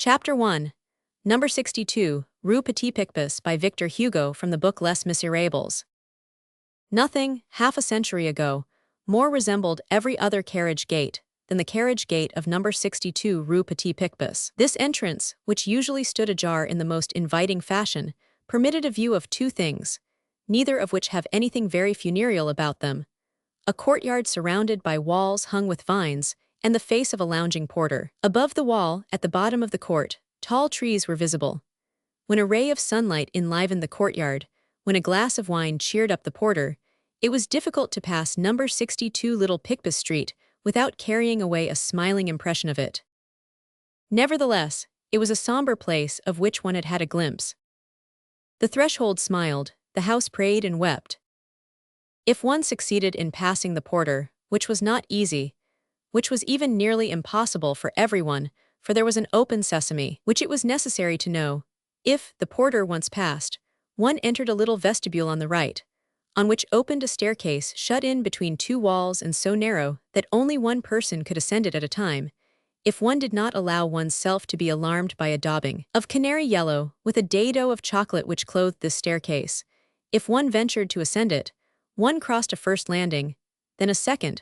Chapter 1. Number 62, Rue Petit PICPUS by Victor Hugo from the book Les Miserables. Nothing, half a century ago, more resembled every other carriage gate than the carriage gate of number 62 Rue Petit PICPUS. This entrance, which usually stood ajar in the most inviting fashion, permitted a view of two things, neither of which have anything very funereal about them: a courtyard surrounded by walls hung with vines, and the face of a lounging porter. Above the wall, at the bottom of the court, tall trees were visible. When a ray of sunlight enlivened the courtyard, when a glass of wine cheered up the porter, it was difficult to pass number 62 Little Picpus Street without carrying away a smiling impression of it. Nevertheless, it was a somber place of which one had had a glimpse. The threshold smiled, the house prayed and wept. If one succeeded in passing the porter, which was not easy, which was even nearly impossible for everyone, for there was an open sesame, which it was necessary to know. If, the porter once passed, one entered a little vestibule on the right, on which opened a staircase shut in between two walls and so narrow that only one person could ascend it at a time, if one did not allow one's self to be alarmed by a daubing of canary yellow with a dado of chocolate which clothed this staircase, if one ventured to ascend it, one crossed a first landing, then a second,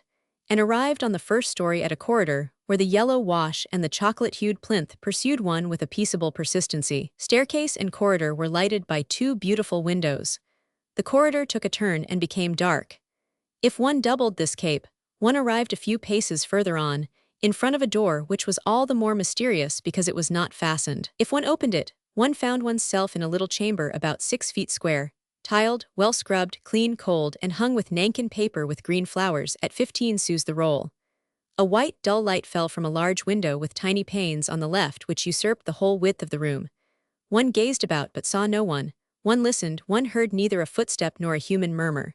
and arrived on the first story at a corridor where the yellow wash and the chocolate-hued plinth pursued one with a peaceable persistency. Staircase and corridor were lighted by two beautiful windows. The corridor took a turn and became dark. If one doubled this cape, one arrived a few paces further on, in front of a door which was all the more mysterious because it was not fastened. If one opened it, one found oneself in a little chamber about 6 feet square, tiled, well-scrubbed, clean, cold, and hung with nankin paper with green flowers at 15 sous the roll. A white, dull light fell from a large window with tiny panes on the left which usurped the whole width of the room. One gazed about but saw no one. One listened, one heard neither a footstep nor a human murmur.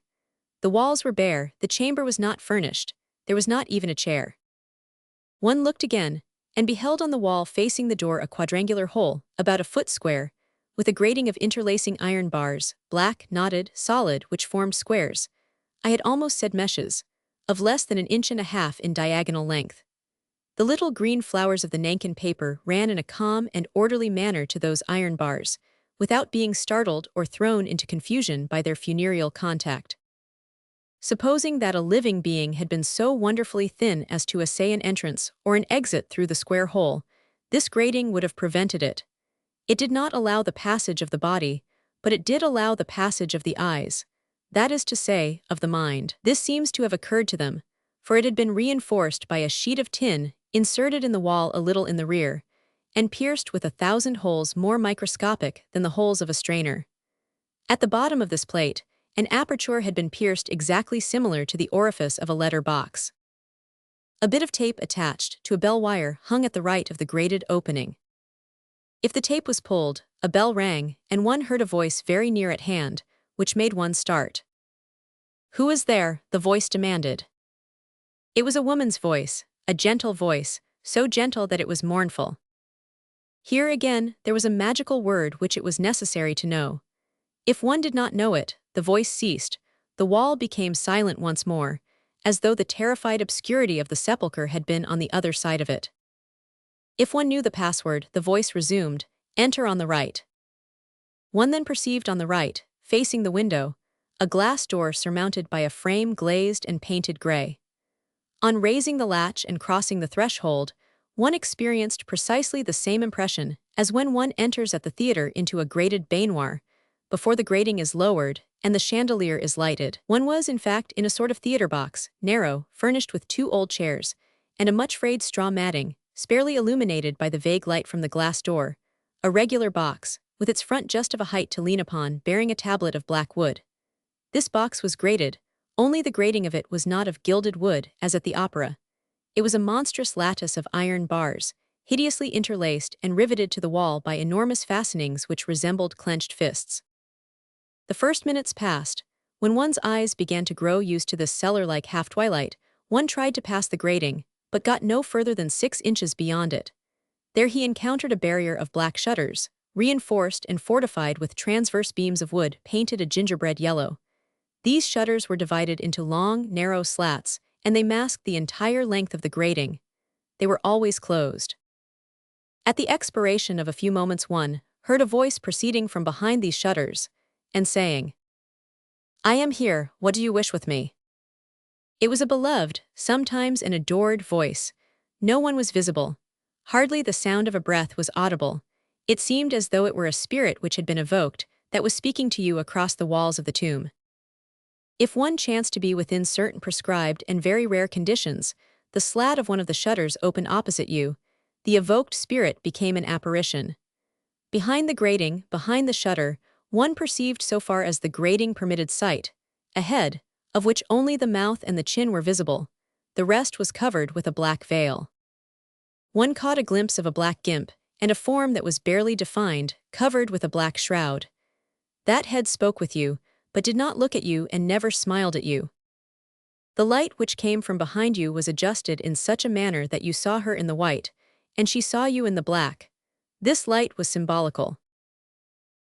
The walls were bare, the chamber was not furnished, there was not even a chair. One looked again, and beheld on the wall facing the door a quadrangular hole, about a foot square, with a grating of interlacing iron bars, black, knotted, solid, which formed squares. I had almost said meshes, of less than 1.5 inches in diagonal length. The little green flowers of the nankin paper ran in a calm and orderly manner to those iron bars, without being startled or thrown into confusion by their funereal contact. Supposing that a living being had been so wonderfully thin as to essay an entrance or an exit through the square hole, this grating would have prevented it. It did not allow the passage of the body, but it did allow the passage of the eyes, that is to say, of the mind. This seems to have occurred to them, for it had been reinforced by a sheet of tin inserted in the wall a little in the rear, and pierced with 1,000 holes more microscopic than the holes of a strainer. At the bottom of this plate, an aperture had been pierced exactly similar to the orifice of a letter box. A bit of tape attached to a bell wire hung at the right of the grated opening. If the tape was pulled, a bell rang, and one heard a voice very near at hand, which made one start. "Who is there?" the voice demanded. It was a woman's voice, a gentle voice, so gentle that it was mournful. Here again, there was a magical word which it was necessary to know. If one did not know it, the voice ceased, the wall became silent once more, as though the terrified obscurity of the sepulchre had been on the other side of it. If one knew the password, the voice resumed, "Enter on the right." One then perceived on the right, facing the window, a glass door surmounted by a frame glazed and painted gray. On raising the latch and crossing the threshold, one experienced precisely the same impression as when one enters at the theater into a grated baignoire, before the grating is lowered and the chandelier is lighted. One was, in fact, in a sort of theater box, narrow, furnished with 2 old chairs, and a much frayed straw matting, sparely illuminated by the vague light from the glass door, a regular box, with its front just of a height to lean upon, bearing a tablet of black wood. This box was grated, only the grating of it was not of gilded wood, as at the opera. It was a monstrous lattice of iron bars, hideously interlaced and riveted to the wall by enormous fastenings which resembled clenched fists. The first minutes passed. When one's eyes began to grow used to this cellar-like half-twilight, one tried to pass the grating, but got no further than 6 inches beyond it. There he encountered a barrier of black shutters, reinforced and fortified with transverse beams of wood painted a gingerbread yellow. These shutters were divided into long, narrow slats, and they masked the entire length of the grating. They were always closed. At the expiration of a few moments one heard a voice proceeding from behind these shutters, and saying, "I am here, what do you wish with me?" It was a beloved, sometimes an adored voice. No one was visible. Hardly the sound of a breath was audible. It seemed as though it were a spirit which had been evoked, that was speaking to you across the walls of the tomb. If one chanced to be within certain prescribed and very rare conditions, the slat of one of the shutters opened opposite you, the evoked spirit became an apparition. Behind the grating, behind the shutter, one perceived so far as the grating permitted sight, a head, of which only the mouth and the chin were visible. The rest was covered with a black veil. One caught a glimpse of a black gimp, and a form that was barely defined, covered with a black shroud. That head spoke with you, but did not look at you and never smiled at you. The light which came from behind you was adjusted in such a manner that you saw her in the white, and she saw you in the black. This light was symbolical.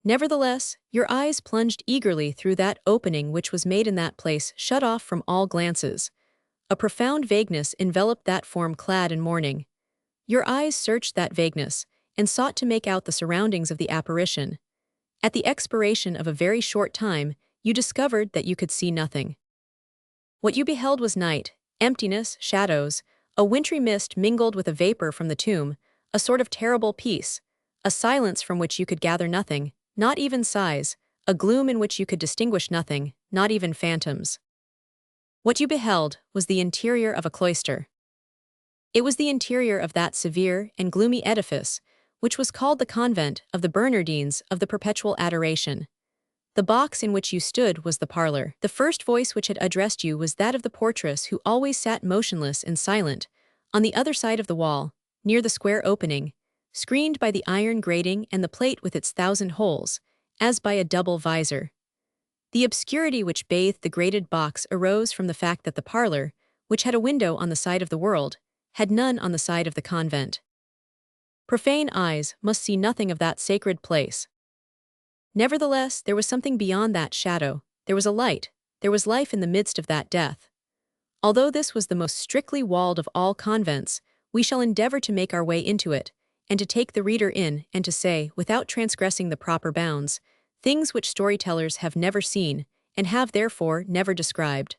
Nevertheless, your eyes plunged eagerly through that opening which was made in that place, shut off from all glances. A profound vagueness enveloped that form clad in mourning. Your eyes searched that vagueness, and sought to make out the surroundings of the apparition. At the expiration of a very short time, you discovered that you could see nothing. What you beheld was night, emptiness, shadows, a wintry mist mingled with a vapor from the tomb, a sort of terrible peace, a silence from which you could gather nothing, not even sighs, a gloom in which you could distinguish nothing, not even phantoms. What you beheld was the interior of a cloister. It was the interior of that severe and gloomy edifice, which was called the convent of the Bernardines of the Perpetual Adoration. The box in which you stood was the parlor. The first voice which had addressed you was that of the portress who always sat motionless and silent, on the other side of the wall, near the square opening, screened by the iron grating and the plate with its 1,000 holes, as by a double visor. The obscurity which bathed the grated box arose from the fact that the parlor, which had a window on the side of the world, had none on the side of the convent. Profane eyes must see nothing of that sacred place. Nevertheless, there was something beyond that shadow, there was a light, there was life in the midst of that death. Although this was the most strictly walled of all convents, we shall endeavor to make our way into it, and to take the reader in and to say, without transgressing the proper bounds, things which storytellers have never seen, and have therefore never described.